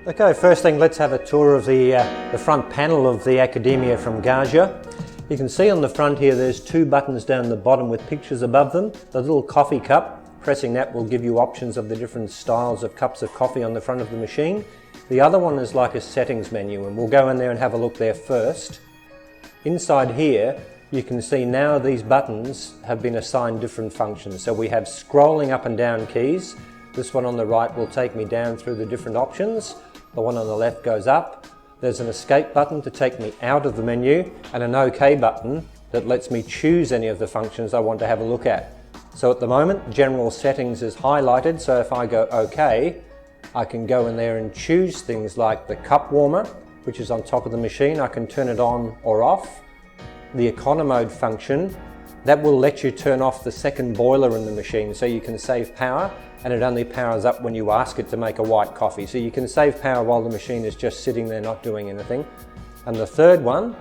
Okay, first thing, let's have a tour of the front panel of the Accademia from Gaggia. You can see on the front here there's two buttons down the bottom with pictures above them. The little coffee cup, pressing that will give you options of the different styles of cups of coffee on the front of the machine. The other one is like a settings menu, and we'll go in there and have a look there first. Inside here you can see now these buttons have been assigned different functions. So we have scrolling up and down keys. This one on the right will take me down through the different options. The one on the left goes up. There's an escape button to take me out of the menu, and an OK button that lets me choose any of the functions I want to have a look at. So at the moment, general settings is highlighted, so if I go OK, I can go in there and choose things like the cup warmer, which is on top of the machine. I can turn it on or off. The econo mode function, that will let you turn off the second boiler in the machine so you can save power, and it only powers up when you ask it to make a white coffee. So you can save power while the machine is just sitting there not doing anything. And the third one,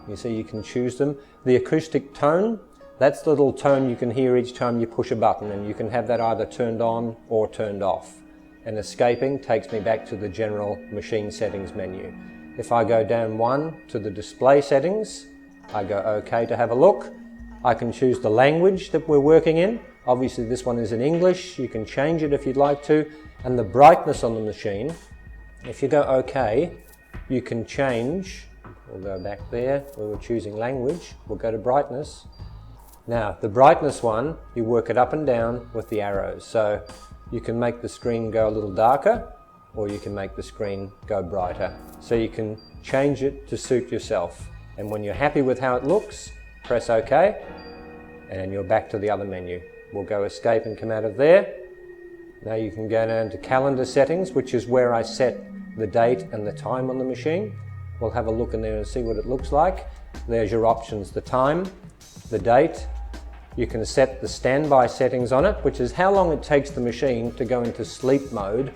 you see you can choose them. The acoustic tone, that's the little tone you can hear each time you push a button, and you can have that either turned on or turned off. And escaping takes me back to the general machine settings menu. If I go down one to the display settings, I go OK to have a look. I can choose the language that we're working in. Obviously this one is in English, you can change it if you'd like to. And the brightness on the machine, if you go OK, you can change. We'll go back there where we're choosing language, we'll go to brightness. Now the brightness one, you work it up and down with the arrows. So you can make the screen go a little darker, or you can make the screen go brighter. So you can change it to suit yourself. And when you're happy with how it looks, press OK, and you're back to the other menu. We'll go escape and come out of there. Now you can go down to calendar settings, which is where I set the date and the time on the machine. We'll have a look in there and see what it looks like. There's your options, the time, the date. You can set the standby settings on it, which is how long it takes the machine to go into sleep mode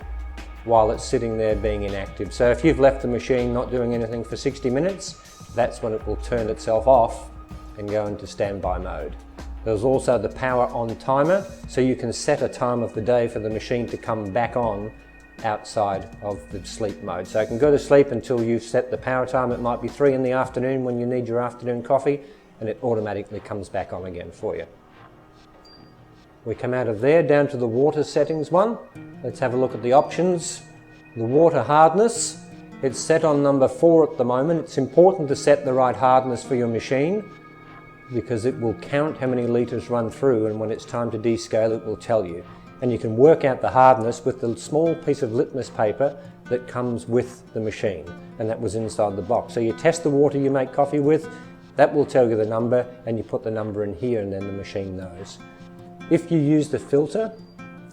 while it's sitting there being inactive. So if you've left the machine not doing anything for 60 minutes, that's when it will turn itself off and go into standby mode. There's also the power on timer, so you can set a time of the day for the machine to come back on outside of the sleep mode. So it can go to sleep until you've set the power time. It might be 3 in the afternoon when you need your afternoon coffee, and it automatically comes back on again for you. We come out of there down to the water settings one. Let's have a look at the options. The water hardness, it's set on number 4 at the moment. It's important to set the right hardness for your machine, because it will count how many litres run through, and when it's time to descale it will tell you. And you can work out the hardness with the small piece of litmus paper that comes with the machine, and that was inside the box. So you test the water you make coffee with, that will tell you the number, and you put the number in here and then the machine knows. If you use the filter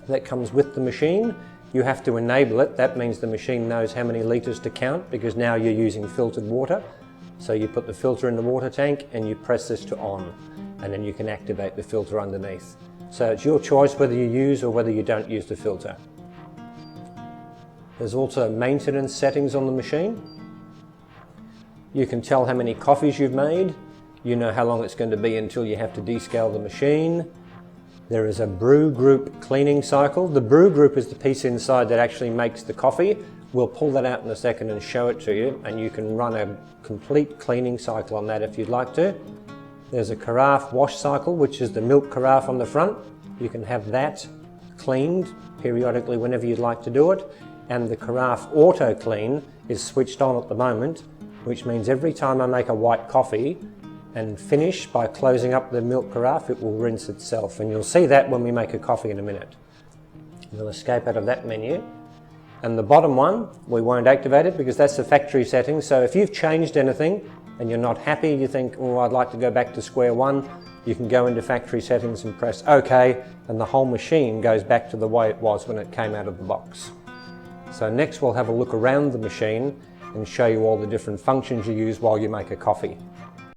that comes with the machine, you have to enable it. That means the machine knows how many litres to count, because now you're using filtered water. So you put the filter in the water tank and you press this to on, and then you can activate the filter underneath. So it's your choice whether you use or whether you don't use the filter. There's also maintenance settings on the machine. You can tell how many coffees you've made. You know how long it's going to be until you have to descale the machine. There is a brew group cleaning cycle. The brew group is the piece inside that actually makes the coffee. We'll pull that out in a second and show it to you, and you can run a complete cleaning cycle on that if you'd like to. There's a carafe wash cycle, which is the milk carafe on the front. You can have that cleaned periodically whenever you'd like to do it. And the carafe auto clean is switched on at the moment, which means every time I make a white coffee and finish by closing up the milk carafe, it will rinse itself. And you'll see that when we make a coffee in a minute. We'll escape out of that menu. And the bottom one, we won't activate it because that's the factory settings. So if you've changed anything and you're not happy, you think, oh, I'd like to go back to square one, you can go into factory settings and press OK, and the whole machine goes back to the way it was when it came out of the box. So next we'll have a look around the machine and show you all the different functions you use while you make a coffee.